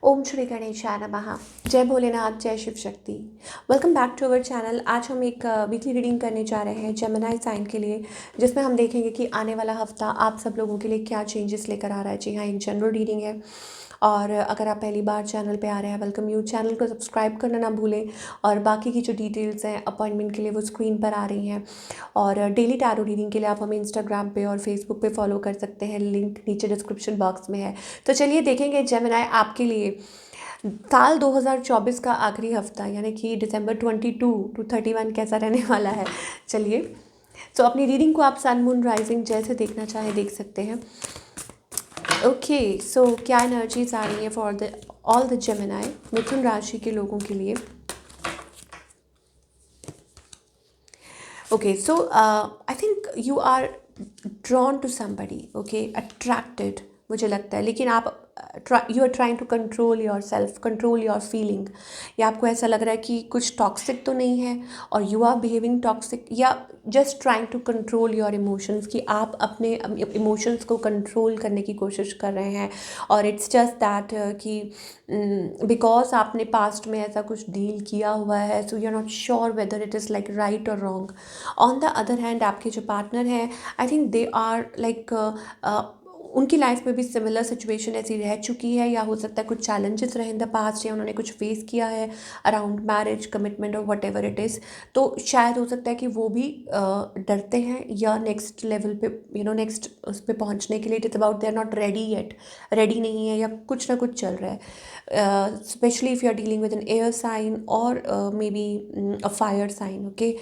ओम श्री गणेशाय नमः। जय भोलेनाथ, जय Shiv Shakti. Welcome back to our channel. आज हम एक वीकली रीडिंग करने जा रहे हैं जेमिनी साइन के लिए, जिसमें हम देखेंगे कि आने वाला हफ्ता आप सब लोगों के लिए क्या चेंजेस लेकर आ रहा है। जी हाँ, एक जनरल रीडिंग है। और अगर आप पहली बार चैनल पे आ रहे हैं, वेलकम यू। चैनल को सब्सक्राइब करना ना भूलें। और बाकी की जो डिटेल्स हैं अपॉइंटमेंट के लिए वो स्क्रीन पर आ रही हैं। और डेली टैरो रीडिंग के लिए आप हमें इंस्टाग्राम पे और फेसबुक पे फॉलो कर सकते हैं, लिंक नीचे डिस्क्रिप्शन बॉक्स में है। तो चलिए देखेंगे जेमिनी आपके लिए साल 2024 का आखिरी हफ्ता यानी कि दिसंबर 22 टू 31 कैसा रहने वाला है। चलिए, तो अपनी रीडिंग को आप सन मून राइजिंग जैसे देखना चाहे देख सकते हैं। ओके, सो क्या एनर्जीज आ रही है for the all the Gemini, मिथुन राशि के लोगों के लिए। Okay, so I think you are drawn to somebody, okay, attracted मुझे लगता है। लेकिन आप you are trying to control your self, control your feeling. या आपको ऐसा लग रहा है कि कुछ टॉक्सिक तो नहीं है और यू आर बिहेविंग टॉक्सिक, या just trying to control your emotions, कि आप अपने इमोशंस को कंट्रोल करने की कोशिश कर रहे हैं। और इट्स जस्ट दैट कि बिकॉज आपने पास्ट में ऐसा कुछ डील किया हुआ है, so you are not sure whether it is like right or wrong. On the other hand आपके जो पार्टनर हैं, I think they are like उनकी लाइफ में भी सिमिलर सिचुएशन ऐसी रह चुकी है, या हो सकता है कुछ चैलेंजेस रहे इन द पास्ट, या उन्होंने कुछ फेस किया है अराउंड मैरिज, कमिटमेंट और वट एवर इट इज़। तो शायद हो सकता है कि वो भी डरते हैं, या नेक्स्ट लेवल पे नेक्स्ट उस पर पहुँचने के लिए it is about they are not ready yet, ready नहीं है, या कुछ ना कुछ चल रहा है। Specially if you are dealing with an air sign or maybe a fire sign. Okay,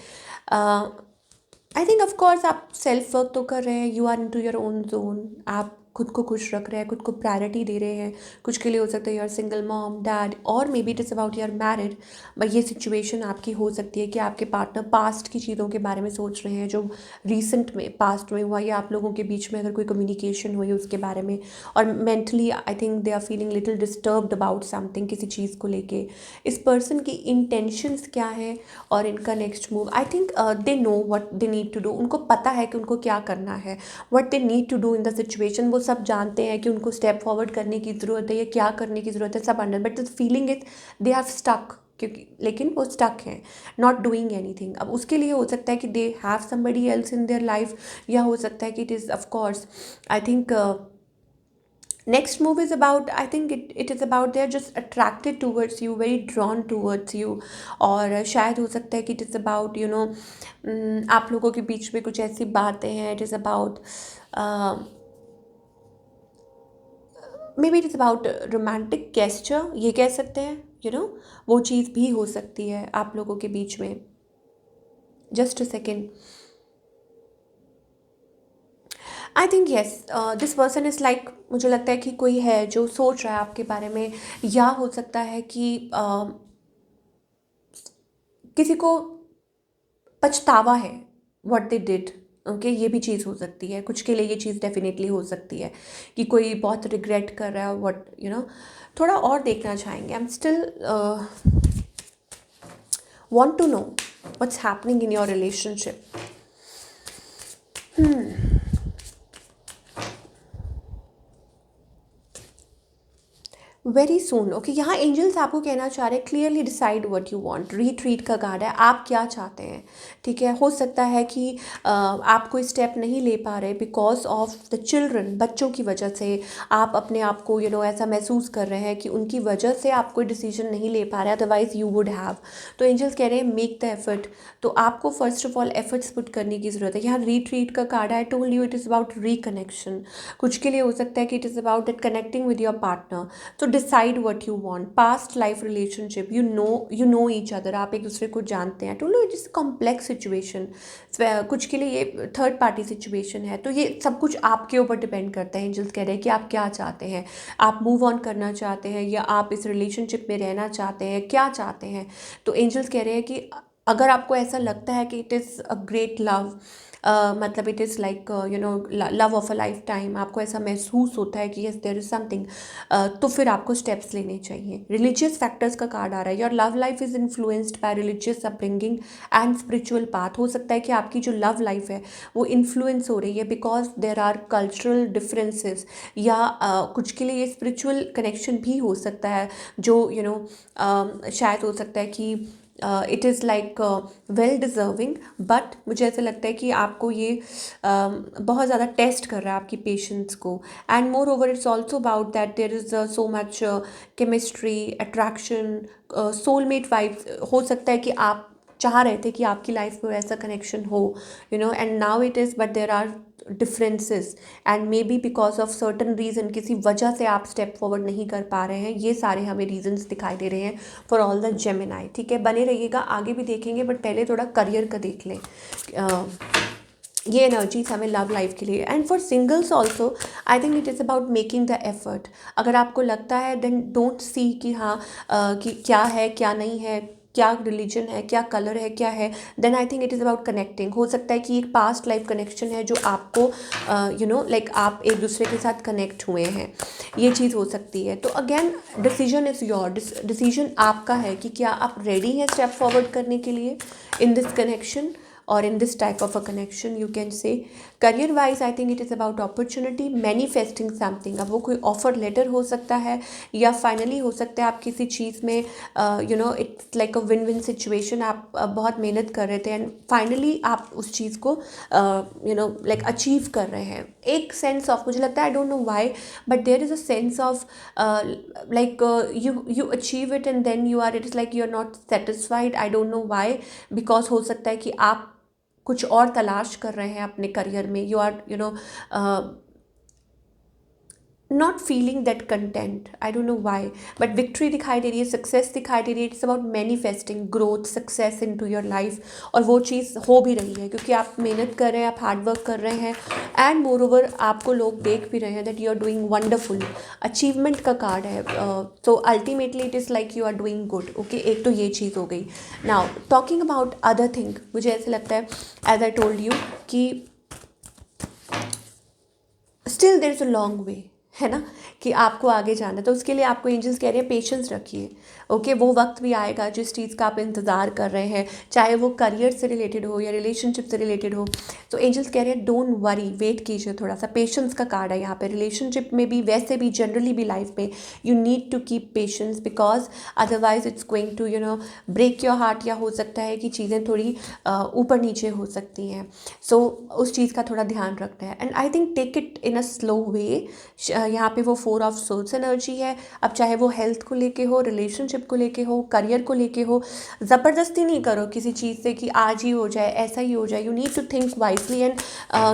I think of course आप सेल्फ वर्क तो कर रहे हैं, you are into your own zone. आप खुद को खुश रख रहे हैं, खुद को प्रायोरिटी दे रहे हैं। कुछ के लिए हो सकता है यूर सिंगल मॉम डैड, और maybe it is about your married. But ये सिचुएशन आपकी हो सकती है कि आपके पार्टनर पास्ट की चीज़ों के बारे में सोच रहे हैं, जो रिसेंट में पास्ट में हुआ, या आप लोगों के बीच में अगर कोई कम्युनिकेशन हुई उसके बारे में। और mentally I think they are feeling little disturbed about something, किसी चीज़ को लेके। इस पर्सन की इंटेंशंस क्या है और इनका next move, I think they know what they need to do. उनको पता है कि उनको क्या करना है, what they need to do in the situation. वो सब जानते हैं कि उनको स्टेप फॉरवर्ड करने की ज़रूरत है या क्या करने की ज़रूरत है, सब under. But the feeling is they are stuck, क्योंकि लेकिन वो स्टक हैं, नॉट डूइंग एनीथिंग। अब उसके लिए हो सकता है कि they have somebody else in their life, या हो सकता है कि it is of course I think next move is about, I think it is about they're just attracted towards you, very drawn towards you. और शायद हो सकता है कि it is about आप लोगों के बीच में कुछ ऐसी बातें हैं, it is about maybe it is about romantic gesture, ये कह सकते हैं, वो चीज़ भी हो सकती है आप लोगों के बीच में। Just a second, I think yes, this person is like, मुझे लगता है कि कोई है जो सोच रहा है आपके बारे में, या हो सकता है कि किसी को पछतावा है व्हाट दे डिड। ओके, ये भी चीज़ हो सकती है, कुछ के लिए ये चीज़ डेफिनेटली हो सकती है कि कोई बहुत रिग्रेट कर रहा है व्हाट थोड़ा और देखना चाहेंगे। I am still want to know what's happening in your relationship. Very soon. Okay, यहाँ एंजल्स आपको कहना चाह रहे हैं clearly decide what you want. Retreat का कार्ड है, आप क्या चाहते हैं। ठीक है, हो सकता है कि आप कोई स्टेप नहीं ले पा रहे बिकॉज ऑफ द चिल्ड्रन, बच्चों की वजह से आप अपने आप को ऐसा महसूस कर रहे हैं कि उनकी वजह से आप कोई डिसीजन नहीं ले पा रहे, अदरवाइज यू वुड हैव। तो एंजल्स कह रहे हैं मेक द एफर्ट। तो आपको first of all efforts put करने की ज़रूरत है। यहाँ रीट्रीट का कार्ड है, I told you it is about reconnection. कुछ के लिए हो सकता है कि it is about that connecting with your partner. तो decide what you want. Past life relationship, you know each other, आप एक दूसरे को जानते हैं। To know it is complex situation. कुछ के लिए ये थर्ड पार्टी सिचुएशन है। तो ये सब कुछ आपके ऊपर डिपेंड करता है। एंजल्स कह रहे हैं कि आप क्या चाहते हैं, आप मूव ऑन करना चाहते हैं या आप इस रिलेशनशिप में रहना चाहते हैं, क्या चाहते हैं। तो एंजल्स कह रहे हैं कि अगर आपको ऐसा लगता है कि it is a great love, मतलब it is like love of a lifetime, आपको ऐसा महसूस होता है कि यस देयर इज़ समथिंग, तो फिर आपको स्टेप्स लेने चाहिए। रिलीजियस फैक्टर्स का कार्ड आ रहा है। Your love life is influenced by religious upbringing and spiritual path. हो सकता है कि आपकी जो लव लाइफ है वो इन्फ्लुएंस हो रही है because there are cultural differences, या कुछ के लिए ये स्पिरिचुअल कनेक्शन भी हो सकता है, जो शायद हो सकता है कि it is like well deserving, but मुझे ऐसा लगता है कि आपको ये बहुत ज़्यादा टेस्ट कर रहा है आपकी पेशेंस को। And more over it's also about that there is so much chemistry, attraction, soulmate vibes. हो सकता है कि आप चाह रहे थे कि आपकी लाइफ में ऐसा कनेक्शन हो, and now it is, but there are differences, and maybe because of certain reason, किसी वजह से आप स्टेप फॉरवर्ड नहीं कर पा रहे हैं। ये सारे हमें रीजंस दिखाई दे रहे हैं फॉर ऑल द जेमिनाई। ठीक है, बने रहिएगा, आगे भी देखेंगे, बट पहले थोड़ा करियर का देख लें। ये एनर्जीज हमें लव लाइफ के लिए। And for singles also I think it is about making the effort. अगर आपको लगता है देन डोंट सी कि हाँ कि क्या है क्या नहीं है, क्या रिलीजन है, क्या कलर है, क्या है, then I think it is about connecting. हो सकता है कि एक पास्ट लाइफ कनेक्शन है जो आपको लाइक आप एक दूसरे के साथ कनेक्ट हुए हैं, ये चीज़ हो सकती है। तो again decision is your, decision आपका है कि क्या आप रेडी हैं स्टेप फॉरवर्ड करने के लिए इन दिस कनेक्शन और in this type of a connection you can say. career wise I think it is about opportunity, manifesting something। अब वो कोई ऑफर लेटर हो सकता है, या फाइनली हो सकता है आप किसी चीज़ में it's like a win win situation. आप बहुत मेहनत कर रहे थे एंड फाइनली आप उस चीज़ को लाइक अचीव कर रहे हैं। एक सेंस ऑफ, मुझे लगता है, I don't know why, but there is a sense of like you achieve it and then you are, it is like you are not satisfied. I don't know why, because हो सकता है कि आप कुछ और तलाश कर रहे हैं अपने करियर में। You are not feeling that content, I don't know why, but victory दिखाई दे रही है, सक्सेस दिखाई दे रही है। It's about manifesting growth, success into your life, और वो चीज़ हो भी रही है क्योंकि आप मेहनत कर रहे हैं, आप हार्डवर्क कर रहे हैं, एंड मोर ओवर आपको लोग देख भी रहे हैं that you are doing wonderful. Achievement का कार्ड है, तो ultimately it is like you are doing good. Okay, एक तो ये चीज़ हो गई। Now talking about other thing, मुझे ऐसे लगता है एज आई टोल्ड यू कि still there is a long way, है ना, कि आपको आगे जाना है। तो उसके लिए आपको एंजल्स कह रहे हैं पेशेंस रखिए। ओके, वो वक्त भी आएगा जिस चीज़ का आप इंतज़ार कर रहे हैं, चाहे वो करियर से रिलेटेड हो या रिलेशनशिप से रिलेटेड हो। तो एंजल्स कह रहे हैं डोंट वरी, वेट कीजिए थोड़ा सा। पेशेंस का कार्ड है यहाँ पे, रिलेशनशिप में भी, वैसे भी जनरली भी लाइफ में you need to keep patience, because otherwise it's going to break your heart, या हो सकता है कि चीज़ें थोड़ी ऊपर नीचे हो सकती हैं। सो उस चीज़ का थोड़ा ध्यान रखना है। And I think take it in a slow way. यहाँ पे वो 4 ऑफ सोल्स एनर्जी है। अब चाहे वो हेल्थ को लेके हो, रिलेशनशिप को लेके हो, करियर को लेके हो, ज़बरदस्ती नहीं करो किसी चीज़ से कि आज ही हो जाए, ऐसा ही हो जाए। You need to think wisely and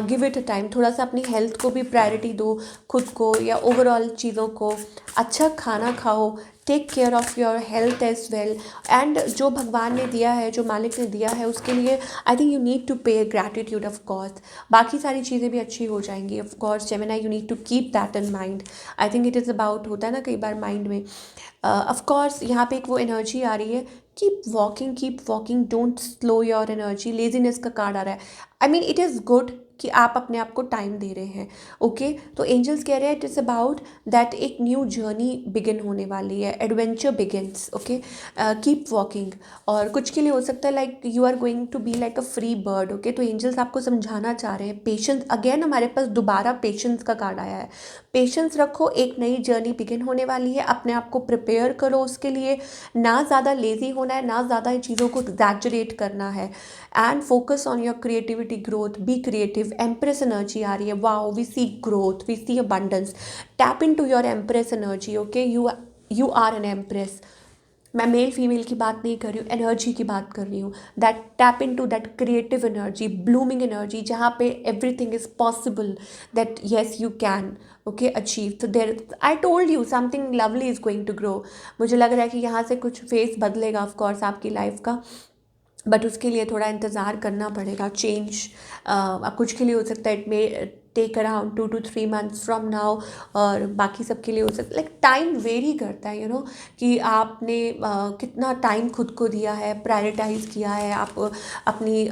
give it a time. थोड़ा सा अपनी हेल्थ को भी प्रायोरिटी दो, खुद को या ओवरऑल चीज़ों को। अच्छा खाना खाओ, take care of your health as well, and जो भगवान ने दिया है, जो मालिक ने दिया है, उसके लिए I think you need to pay gratitude of course. बाकी सारी चीज़ें भी अच्छी हो जाएंगी of course. Gemini, you need to keep that in mind. I think it is about, होता है ना कई बार माइंड में, ऑफ कोर्स यहाँ पे एक वो एनर्जी आ रही है, keep walking, don't slow your energy. Laziness का कार्ड आ रहा है। I mean it is good कि आप अपने आप को टाइम दे रहे हैं। ओके, तो एंजल्स कह रहे हैं इट इज़ अबाउट दैट एक न्यू जर्नी बिगिन होने वाली है, adventure begins. Okay, keep walking. और कुछ के लिए हो सकता है like you are going to be like a free bird. Okay, तो एंजल्स आपको समझाना चाह रहे हैं पेशेंस। अगेन हमारे पास दोबारा पेशेंस का कार्ड आया है। पेशेंस रखो, एक नई जर्नी बिगिन होने वाली है, अपने आप को प्रिपेयर करो उसके लिए। ना ज़्यादा लेज़ी होना है, ना ज़्यादा चीज़ों को एग्जैजरेट करना है, and focus on your creativity, growth, be creative. Empress energy आ रही है, wow, we see growth, we see abundance. Tap into your empress energy. Okay, you are an empress. मैं मेल फीमेल की बात नहीं कर रही हूँ, एनर्जी की बात कर रही हूँ। That tap in to that creative energy, blooming energy, जहाँ पे everything is possible, that yes you can okay achieve. तो देर आई told you something lovely is going to grow. मुझे लग रहा है कि यहाँ से कुछ फेस बदलेगा ऑफकोर्स आपकी लाइफ का, बट उसके लिए थोड़ा इंतज़ार करना पड़ेगा। चेंज अब कुछ के लिए हो सकता है it may take around 2 to 3 months from now, और बाकी सबके लिए हो सकता है, लाइक टाइम वेरी करता है, कि आपने कितना टाइम खुद को दिया है, प्रायोरिटाइज किया है, आप अपनी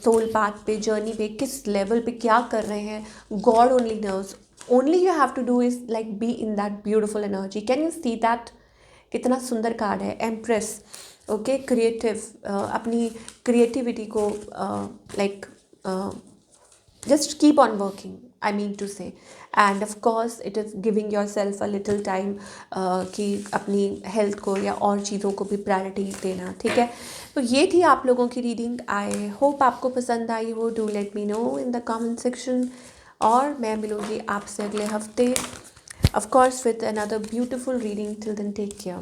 सोल पाथ पे, जर्नी पे किस लेवल पे क्या कर रहे हैं, god only knows. Only you have to do is like be in that beautiful energy. Can you see that? कितना सुंदर कार्ड है, एम्प्रेस. ओके, क्रिएटिव, अपनी क्रिएटिविटी को like just keep on working, I mean to say. And of course it is giving yourself a little time कि अपनी health को या और चीज़ों को भी प्रायोरिटी देना. ठीक है, तो ये थी आप लोगों की रीडिंग. आई होप आपको पसंद आई हो. Do let me know in the comment section. और मैं मिलूँगी आपसे अगले हफ्ते, of course with another beautiful reading. Till then, take care.